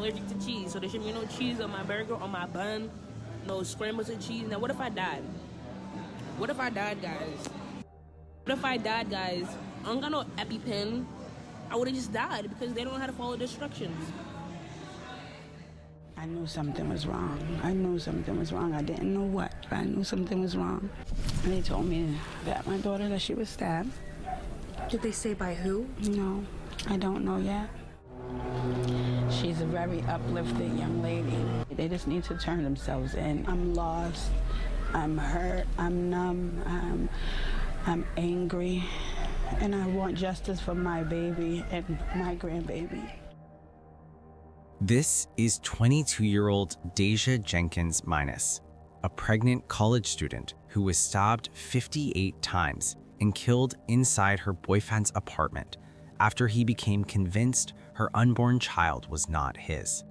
allergic to cheese, so there should be no cheese on my burger, on my bun, no scrambles of cheese. Now, what if I died? What if I died, guys? What if I died, guys? I don't got no EpiPen. I would have just died because they don't know how to follow the instructions. I knew something was wrong. I knew something was wrong. I didn't know what, but I knew something was wrong. And they told me that my daughter, that she was stabbed. Did they say by who? No, I don't know yet. She's a very uplifted young lady. They just need to turn themselves in. I'm lost. I'm hurt. I'm numb. I'm angry. And I want justice for my baby and my grandbaby. This is 22-year-old Deja Jenkins Minus, a pregnant college student who was stabbed 58 times and killed inside her boyfriend's apartment after he became convinced her unborn child was not his.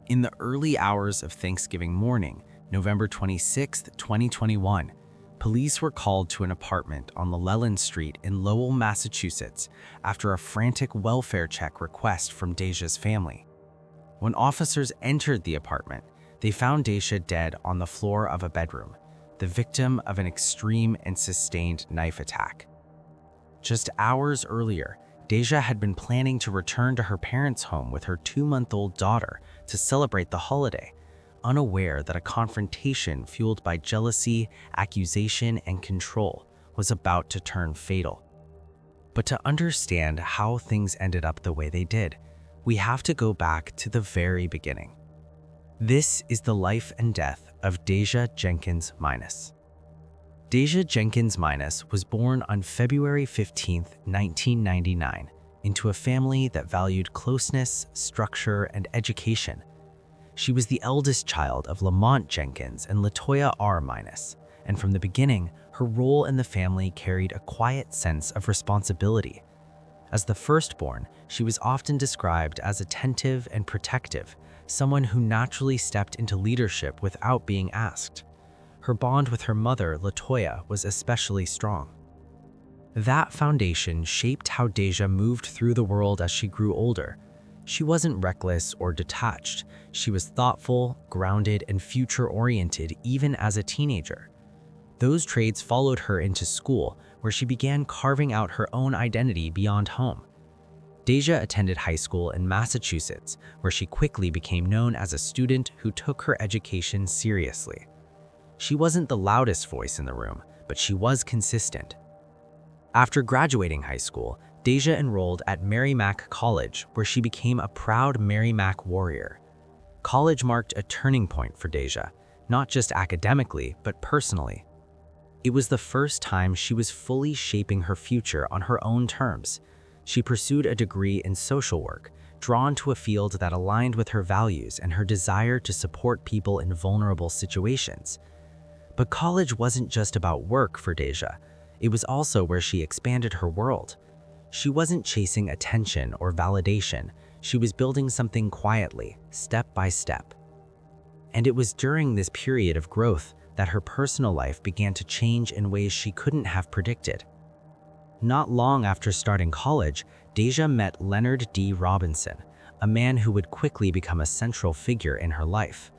In the early hours of Thanksgiving morning, November 26, 2021, police were called to an apartment on Llewellyn Street in Lowell, Massachusetts after a frantic welfare check request from Deja's family. When officers entered the apartment, they found Deja dead on the floor of a bedroom, the victim of an extreme and sustained knife attack. Just hours earlier, Deja had been planning to return to her parents' home with her 2-month-old daughter to celebrate the holiday, unaware that a confrontation fueled by jealousy, accusation, and control was about to turn fatal. But to understand how things ended up the way they did, we have to go back to the very beginning. This is the life and death of Deja Jenkins Minus. Deja Jenkins Minus was born on February 15, 1999, into a family that valued closeness, structure, and education. She was the eldest child of Lamont Jenkins and Latoya R. Minus, and from the beginning, her role in the family carried a quiet sense of responsibility. As the firstborn, she was often described as attentive and protective, someone who naturally stepped into leadership without being asked. Her bond with her mother, Latoya, was especially strong. That foundation shaped how Deja moved through the world as she grew older. She wasn't reckless or detached. She was thoughtful, grounded, and future-oriented even as a teenager. Those traits followed her into school, where she began carving out her own identity beyond home. Deja attended high school in Massachusetts, where she quickly became known as a student who took her education seriously. She wasn't the loudest voice in the room, but she was consistent. After graduating high school, Deja enrolled at Merrimack College, where she became a proud Merrimack warrior. College marked a turning point for Deja, not just academically, but personally. It was the first time she was fully shaping her future on her own terms. She pursued a degree in social work, drawn to a field that aligned with her values and her desire to support people in vulnerable situations. But college wasn't just about work for Deja. It was also where she expanded her world. She wasn't chasing attention or validation. She was building something quietly, step by step. And it was during this period of growth that her personal life began to change in ways she couldn't have predicted. Not long after starting college, Deja met Leonard D. Robinson, a man who would quickly become a central figure in her life.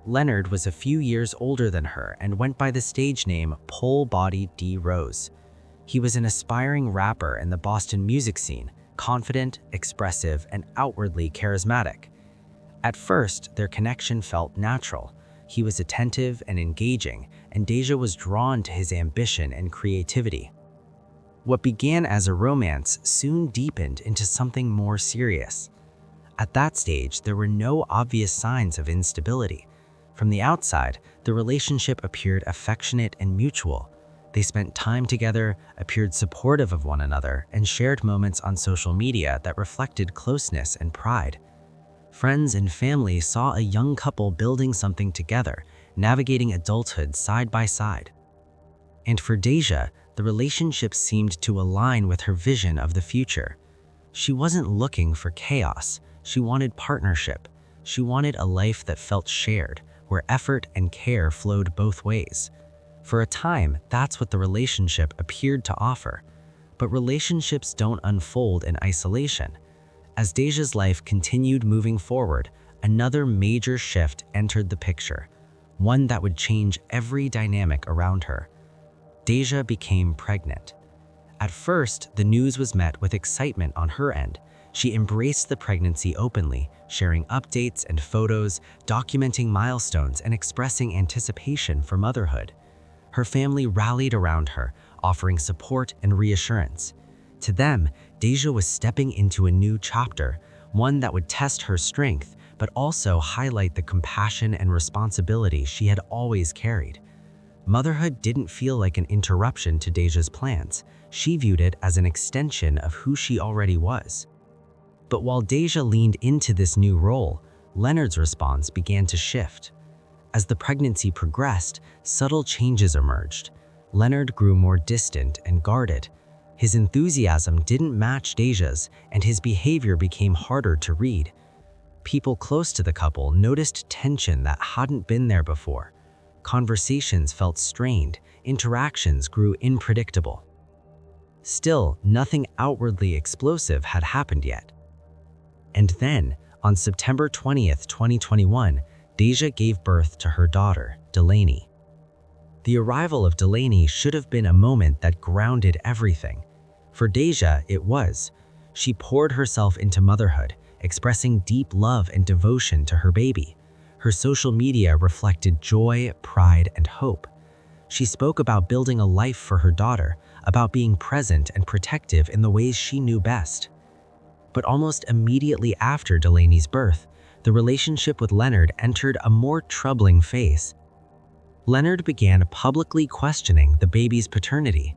Leonard was a few years older than her and went by the stage name Pole Body D. Rose. He was an aspiring rapper in the Boston music scene, confident, expressive, and outwardly charismatic. At first, their connection felt natural. He was attentive and engaging, and Deja was drawn to his ambition and creativity. What began as a romance soon deepened into something more serious. At that stage, there were no obvious signs of instability. From the outside, the relationship appeared affectionate and mutual. They spent time together, appeared supportive of one another, and shared moments on social media that reflected closeness and pride. Friends and family saw a young couple building something together, navigating adulthood side by side. And for Deja, the relationship seemed to align with her vision of the future. She wasn't looking for chaos. She wanted partnership. She wanted a life that felt shared, where effort and care flowed both ways. For a time, that's what the relationship appeared to offer. But relationships don't unfold in isolation. As Deja's life continued moving forward, another major shift entered the picture, one that would change every dynamic around her. Deja became pregnant. At first, the news was met with excitement on her end. She embraced the pregnancy openly, sharing updates and photos, documenting milestones, and expressing anticipation for motherhood. Her family rallied around her, offering support and reassurance. To them, Deja was stepping into a new chapter, one that would test her strength, but also highlight the compassion and responsibility she had always carried. Motherhood didn't feel like an interruption to Deja's plans. She viewed it as an extension of who she already was. But while Deja leaned into this new role, Leonard's response began to shift. As the pregnancy progressed, subtle changes emerged. Leonard grew more distant and guarded. His enthusiasm didn't match Deja's, and his behavior became harder to read. People close to the couple noticed tension that hadn't been there before. Conversations felt strained, interactions grew unpredictable. Still, nothing outwardly explosive had happened yet. And then, on September 20th, 2021, Deja gave birth to her daughter, Delaney. The arrival of Delaney should have been a moment that grounded everything. For Deja, it was. She poured herself into motherhood, expressing deep love and devotion to her baby. Her social media reflected joy, pride, and hope. She spoke about building a life for her daughter, about being present and protective in the ways she knew best. But almost immediately after Delaney's birth, the relationship with Leonard entered a more troubling phase. Leonard began publicly questioning the baby's paternity.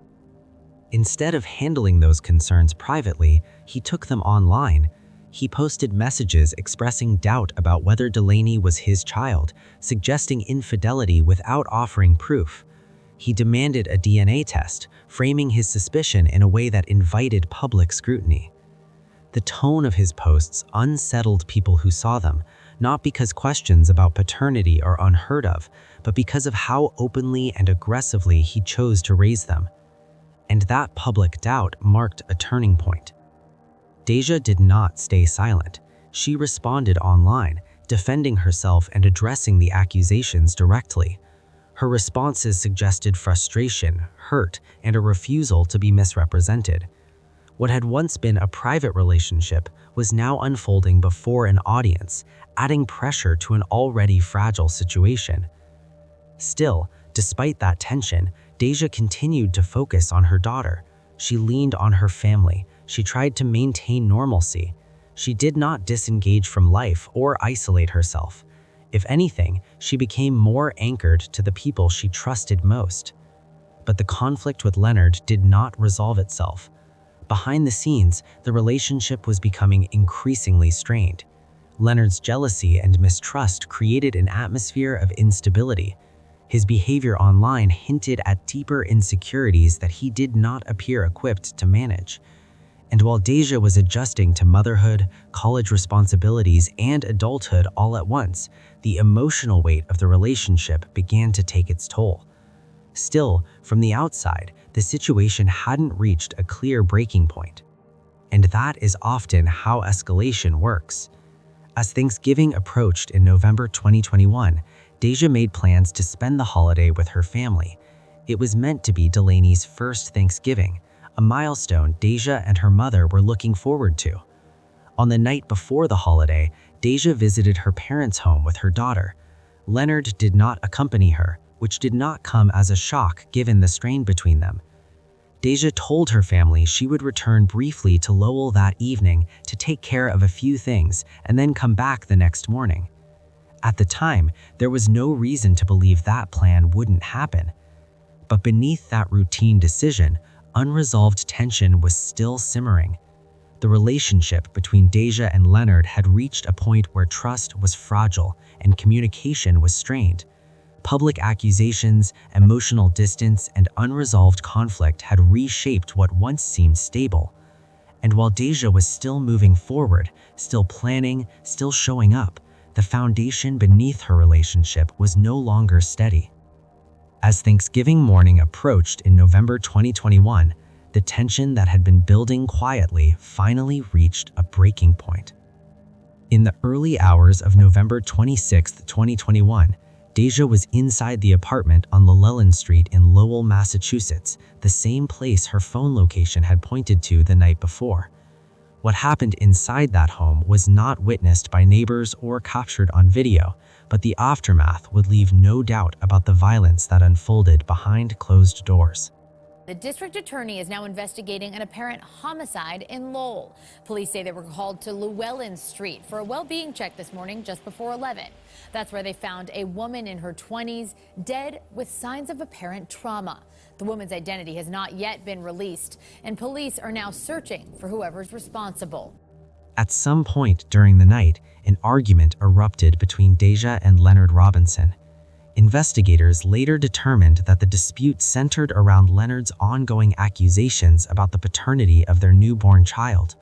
Instead of handling those concerns privately, he took them online. He posted messages expressing doubt about whether Delaney was his child, suggesting infidelity without offering proof. He demanded a DNA test, framing his suspicion in a way that invited public scrutiny. The tone of his posts unsettled people who saw them, not because questions about paternity are unheard of, but because of how openly and aggressively he chose to raise them. And that public doubt marked a turning point. Deja did not stay silent. She responded online, defending herself and addressing the accusations directly. Her responses suggested frustration, hurt, and a refusal to be misrepresented. What had once been a private relationship was now unfolding before an audience, adding pressure to an already fragile situation. Still, despite that tension, Deja continued to focus on her daughter. She leaned on her family. She tried to maintain normalcy. She did not disengage from life or isolate herself. If anything, she became more anchored to the people she trusted most. But the conflict with Leonard did not resolve itself. Behind the scenes, the relationship was becoming increasingly strained. Leonard's jealousy and mistrust created an atmosphere of instability. His behavior online hinted at deeper insecurities that he did not appear equipped to manage. And while Deja was adjusting to motherhood, college responsibilities, and adulthood all at once, the emotional weight of the relationship began to take its toll. Still, from the outside, the situation hadn't reached a clear breaking point. And that is often how escalation works. As Thanksgiving approached in November 2021, Deja made plans to spend the holiday with her family. It was meant to be Delaney's first Thanksgiving, a milestone Deja and her mother were looking forward to. On the night before the holiday, Deja visited her parents' home with her daughter. Leonard did not accompany her, which did not come as a shock given the strain between them. Deja told her family she would return briefly to Lowell that evening to take care of a few things and then come back the next morning. At the time, there was no reason to believe that plan wouldn't happen. But beneath that routine decision, unresolved tension was still simmering. The relationship between Deja and Leonard had reached a point where trust was fragile and communication was strained. Public accusations, emotional distance, and unresolved conflict had reshaped what once seemed stable. And while Deja was still moving forward, still planning, still showing up, the foundation beneath her relationship was no longer steady. As Thanksgiving morning approached in November 2021, the tension that had been building quietly finally reached a breaking point. In the early hours of November 26, 2021, Deja was inside the apartment on Llewellyn Street in Lowell, Massachusetts, the same place her phone location had pointed to the night before. What happened inside that home was not witnessed by neighbors or captured on video, but the aftermath would leave no doubt about the violence that unfolded behind closed doors. The district attorney is now investigating an apparent homicide in Lowell. Police say they were called to Llewellyn Street for a well-being check this morning just before 11. That's where they found a woman in her 20s dead with signs of apparent trauma. The woman's identity has not yet been released, and police are now searching for whoever's responsible. At some point during the night, an argument erupted between Deja and Leonard Robinson. Investigators later determined that the dispute centered around Leonard's ongoing accusations about the paternity of their newborn child.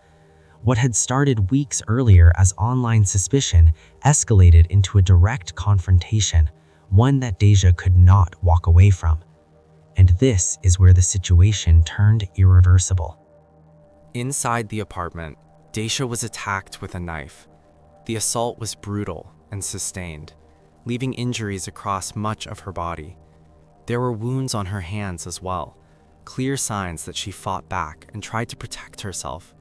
What had started weeks earlier as online suspicion escalated into a direct confrontation, one that Deja could not walk away from. And this is where the situation turned irreversible. Inside the apartment, Deja was attacked with a knife. The assault was brutal and sustained, leaving injuries across much of her body. There were wounds on her hands as well, clear signs that she fought back and tried to protect herself.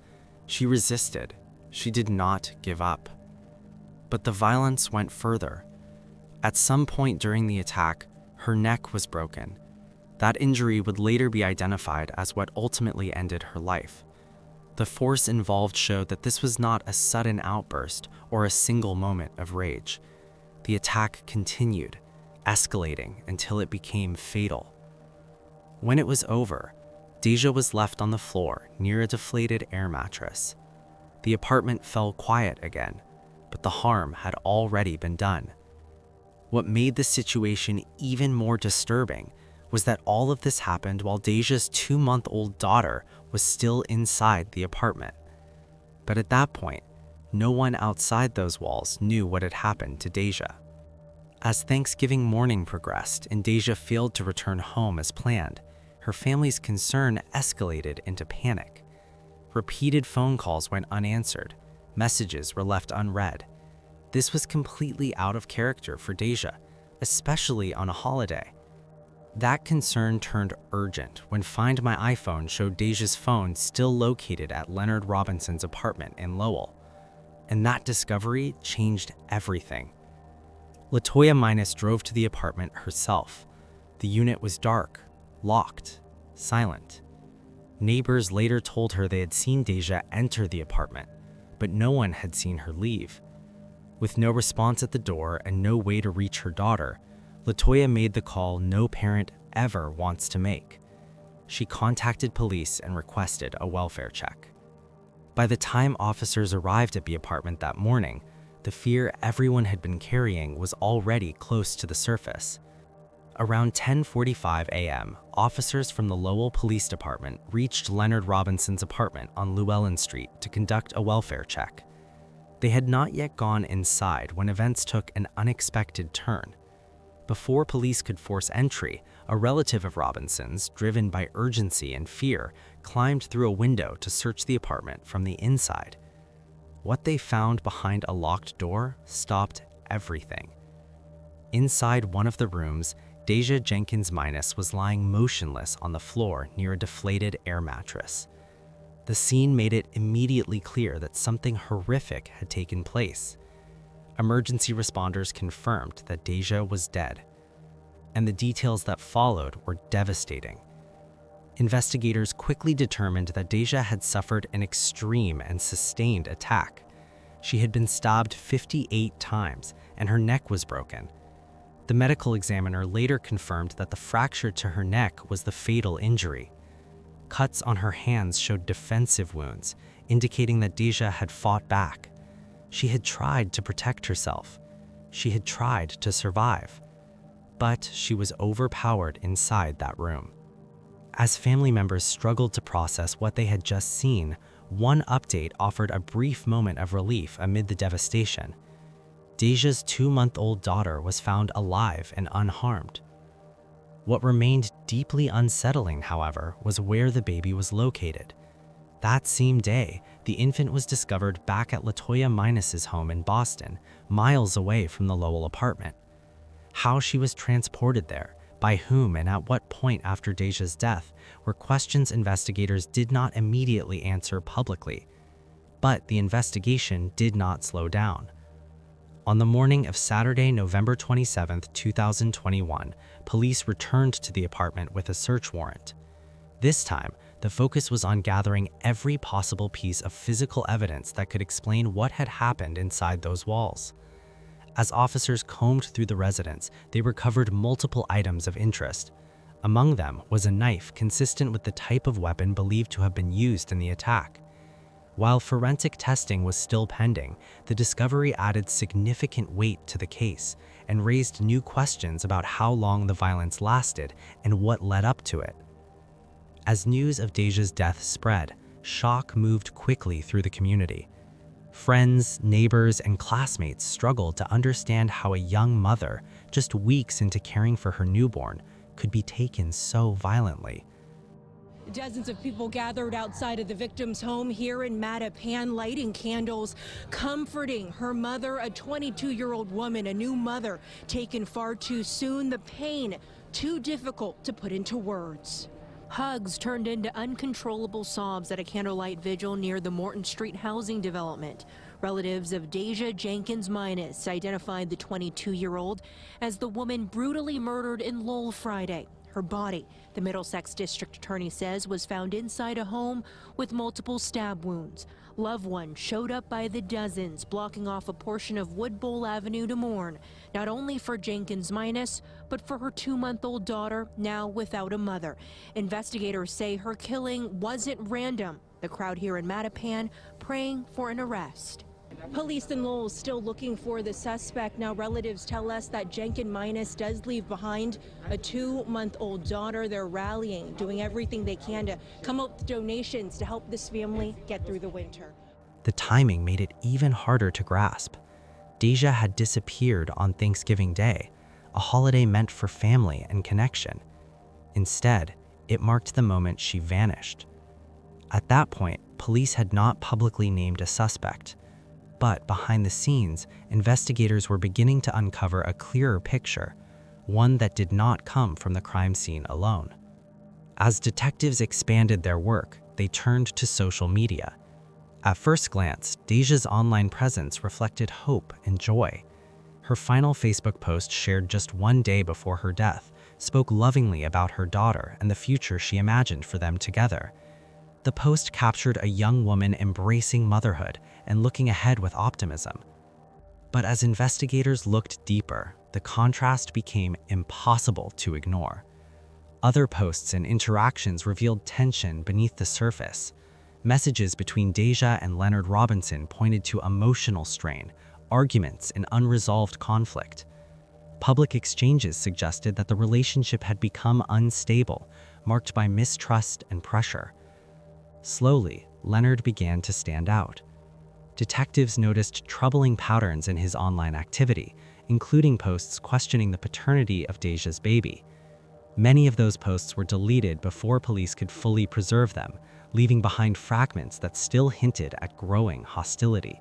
She resisted. She did not give up. But the violence went further. At some point during the attack, her neck was broken. That injury would later be identified as what ultimately ended her life. The force involved showed that this was not a sudden outburst or a single moment of rage. The attack continued, escalating until it became fatal. When it was over, Deja was left on the floor near a deflated air mattress. The apartment fell quiet again, but the harm had already been done. What made the situation even more disturbing was that all of this happened while Deja's 2-month-old daughter was still inside the apartment. But at that point, no one outside those walls knew what had happened to Deja. As Thanksgiving morning progressed and Deja failed to return home as planned, her family's concern escalated into panic. Repeated phone calls went unanswered. Messages were left unread. This was completely out of character for Deja, especially on a holiday. That concern turned urgent when Find My iPhone showed Deja's phone still located at Leonard Robinson's apartment in Lowell. And that discovery changed everything. Latoya Minus drove to the apartment herself. The unit was dark, locked, silent. Neighbors later told her they had seen Deja enter the apartment, but no one had seen her leave. With no response at the door and no way to reach her daughter, Latoya made the call no parent ever wants to make. She contacted police and requested a welfare check. By the time officers arrived at the apartment that morning, the fear everyone had been carrying was already close to the surface. Around 10:45 a.m., officers from the Lowell Police Department reached Leonard Robinson's apartment on Llewellyn Street to conduct a welfare check. They had not yet gone inside when events took an unexpected turn. Before police could force entry, a relative of Robinson's, driven by urgency and fear, climbed through a window to search the apartment from the inside. What they found behind a locked door stopped everything. Inside one of the rooms, Deja Jenkins Minus was lying motionless on the floor near a deflated air mattress. The scene made it immediately clear that something horrific had taken place. Emergency responders confirmed that Deja was dead, and the details that followed were devastating. Investigators quickly determined that Deja had suffered an extreme and sustained attack. She had been stabbed 58 times, and her neck was broken. The medical examiner later confirmed that the fracture to her neck was the fatal injury. Cuts on her hands showed defensive wounds, indicating that Deja had fought back. She had tried to protect herself. She had tried to survive. But she was overpowered inside that room. As family members struggled to process what they had just seen, one update offered a brief moment of relief amid the devastation. Deja's 2-month-old daughter was found alive and unharmed. What remained deeply unsettling, however, was where the baby was located. That same day, the infant was discovered back at LaToya Minus's home in Boston, miles away from the Lowell apartment. How she was transported there, by whom, and at what point after Deja's death were questions investigators did not immediately answer publicly. But the investigation did not slow down. On the morning of Saturday, November 27, 2021, police returned to the apartment with a search warrant. This time, the focus was on gathering every possible piece of physical evidence that could explain what had happened inside those walls. As officers combed through the residence, they recovered multiple items of interest. Among them was a knife consistent with the type of weapon believed to have been used in the attack. While forensic testing was still pending, the discovery added significant weight to the case and raised new questions about how long the violence lasted and what led up to it. As news of Deja's death spread, shock moved quickly through the community. Friends, neighbors, and classmates struggled to understand how a young mother, just weeks into caring for her newborn, could be taken so violently. Dozens of people gathered outside of the victim's home here in Mattapan, lighting candles, comforting her mother, a 22-year-old woman, a new mother, taken far too soon, the pain too difficult to put into words. Hugs turned into uncontrollable sobs at a candlelight vigil near the Morton Street housing development. Relatives of Deja Jenkins Minus identified the 22-year-old as the woman brutally murdered in Lowell Friday. Her body, the Middlesex District Attorney says, was found inside a home with multiple stab wounds. Loved ones showed up by the dozens, blocking off a portion of Wood Bowl Avenue to mourn, not only for Jenkins Minus, but for her 2-month-old daughter, now without a mother. Investigators say her killing wasn't random. The crowd here in Mattapan praying for an arrest. Police in Lowell still looking for the suspect. Now relatives tell us that Jenkins Minus does leave behind a 2-month-old daughter. They're rallying, doing everything they can to come up with donations to help this family get through the winter. The timing made it even harder to grasp. Deja had disappeared on Thanksgiving Day, a holiday meant for family and connection. Instead, it marked the moment she vanished. At that point, police had not publicly named a suspect. But behind the scenes, investigators were beginning to uncover a clearer picture, one that did not come from the crime scene alone. As detectives expanded their work, they turned to social media. At first glance, Deja's online presence reflected hope and joy. Her final Facebook post, shared just one day before her death, spoke lovingly about her daughter and the future she imagined for them together. The post captured a young woman embracing motherhood and looking ahead with optimism. But as investigators looked deeper, the contrast became impossible to ignore. Other posts and interactions revealed tension beneath the surface. Messages between Deja and Leonard Robinson pointed to emotional strain, arguments, and unresolved conflict. Public exchanges suggested that the relationship had become unstable, marked by mistrust and pressure. Slowly, Leonard began to stand out. Detectives noticed troubling patterns in his online activity, including posts questioning the paternity of Deja's baby. Many of those posts were deleted before police could fully preserve them, leaving behind fragments that still hinted at growing hostility.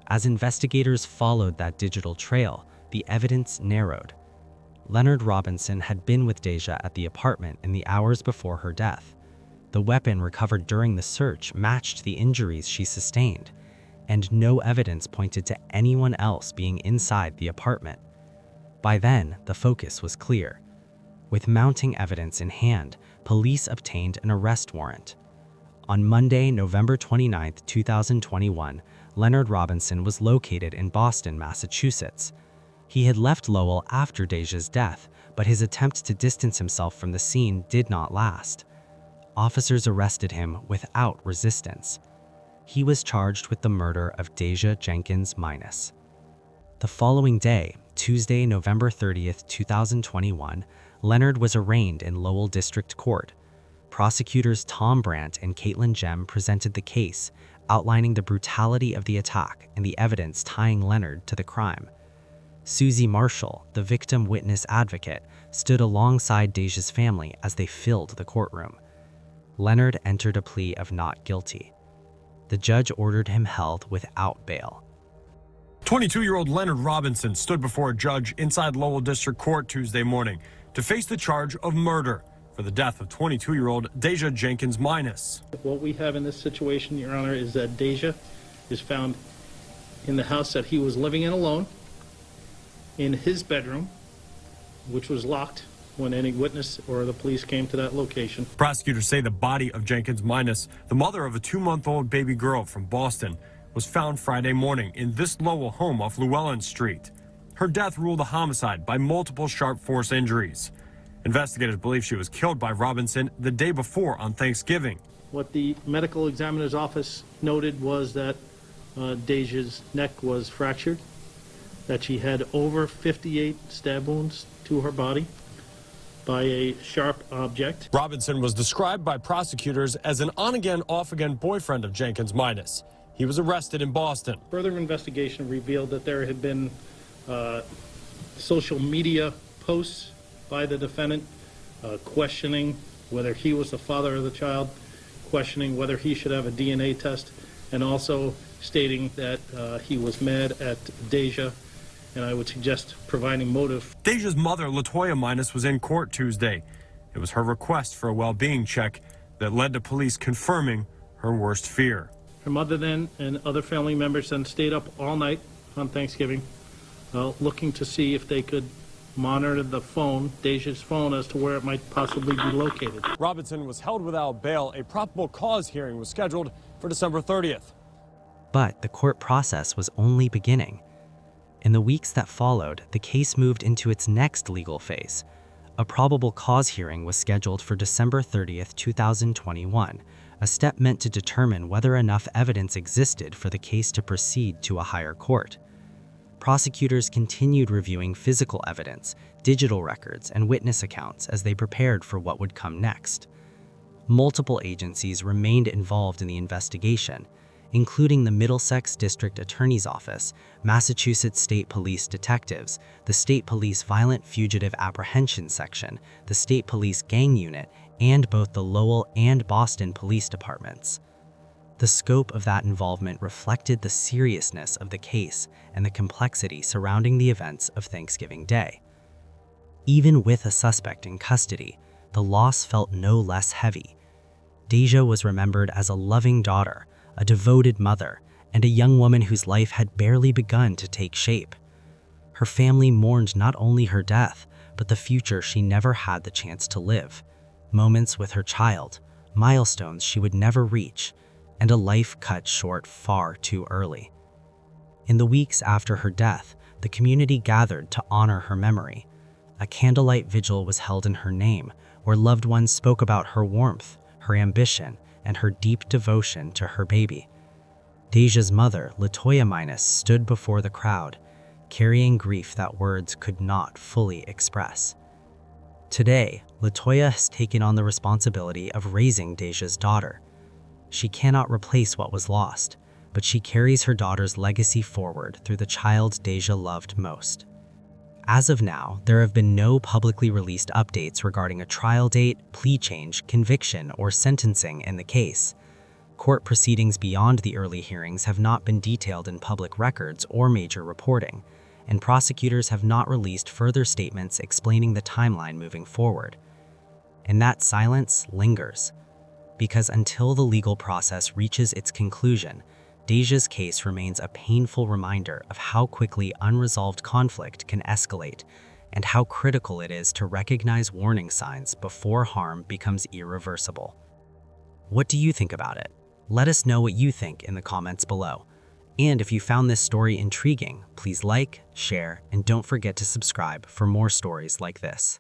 As investigators followed that digital trail, the evidence narrowed. Leonard Robinson had been with Deja at the apartment in the hours before her death. The weapon recovered during the search matched the injuries she sustained, and no evidence pointed to anyone else being inside the apartment. By then, the focus was clear. With mounting evidence in hand, police obtained an arrest warrant. On Monday, November 29, 2021, Leonard Robinson was located in Boston, Massachusetts. He had left Lowell after Deja's death, but his attempt to distance himself from the scene did not last. Officers arrested him without resistance. He was charged with the murder of Deja Jenkins Minus. The following day, Tuesday, November 30th, 2021, Leonard was arraigned in Lowell District Court. Prosecutors Tom Brandt and Caitlin Gem presented the case, outlining the brutality of the attack and the evidence tying Leonard to the crime. Susie Marshall, the victim witness advocate, stood alongside Deja's family as they filled the courtroom. Leonard entered a plea of not guilty. The judge ordered him held without bail. 22-year-old Leonard Robinson stood before a judge inside Lowell District Court Tuesday morning to face the charge of murder for the death of 22-year-old Deja Jenkins Minus. What we have in this situation, Your Honor, is that Deja is found in the house that he was living in alone, in his bedroom, which was locked when any witness or the police came to that location. Prosecutors say the body of Jenkins Minus, the mother of a 2-month-old baby girl from Boston, was found Friday morning in this Lowell home off Llewellyn Street. Her death ruled a homicide by multiple sharp force injuries. Investigators believe she was killed by Robinson the day before on Thanksgiving. What the medical examiner's office noted was that Deja's neck was fractured, that she had over 58 stab wounds to her body by a sharp object. Robinson was described by prosecutors as an on-again, off-again boyfriend of Jenkins Minus. He was arrested in Boston. Further investigation revealed that there had been social media posts by the defendant questioning whether he was the father of the child, questioning whether he should have a DNA test, and also stating that he was mad at Deja, and I would suggest providing motive. Deja's mother, Latoya Minus, was in court Tuesday. It was her request for a well-being check that led to police confirming her worst fear. Her mother then and other family members then stayed up all night on Thanksgiving, looking to see if they could monitor the phone, Deja's phone, as to where it might possibly be located. Robinson was held without bail. A probable cause hearing was scheduled for December 30th. But the court process was only beginning. In the weeks that followed, the case moved into its next legal phase. A probable cause hearing was scheduled for December 30th, 2021, a step meant to determine whether enough evidence existed for the case to proceed to a higher court. Prosecutors continued reviewing physical evidence, digital records, and witness accounts as they prepared for what would come next. Multiple agencies remained involved in the investigation, including the Middlesex District Attorney's Office, Massachusetts State Police detectives, the State Police Violent Fugitive Apprehension Section, the State Police Gang Unit, and both the Lowell and Boston Police Departments. The scope of that involvement reflected the seriousness of the case and the complexity surrounding the events of Thanksgiving Day. Even with a suspect in custody, the loss felt no less heavy. Deja was remembered as a loving daughter, a devoted mother, and a young woman whose life had barely begun to take shape. Her family mourned not only her death, but the future she never had the chance to live. Moments with her child, milestones she would never reach, and a life cut short far too early. In the weeks after her death, the community gathered to honor her memory. A candlelight vigil was held in her name, where loved ones spoke about her warmth, her ambition, and her deep devotion to her baby. Deja's mother, Latoya Minus, stood before the crowd, carrying grief that words could not fully express. Today, Latoya has taken on the responsibility of raising Deja's daughter. She cannot replace what was lost, but she carries her daughter's legacy forward through the child Deja loved most. As of now, there have been no publicly released updates regarding a trial date, plea change, conviction, or sentencing in the case. Court proceedings beyond the early hearings have not been detailed in public records or major reporting, and prosecutors have not released further statements explaining the timeline moving forward. And that silence lingers, because until the legal process reaches its conclusion, Deja's case remains a painful reminder of how quickly unresolved conflict can escalate and how critical it is to recognize warning signs before harm becomes irreversible. What do you think about it? Let us know what you think in the comments below. And if you found this story intriguing, please like, share, and don't forget to subscribe for more stories like this.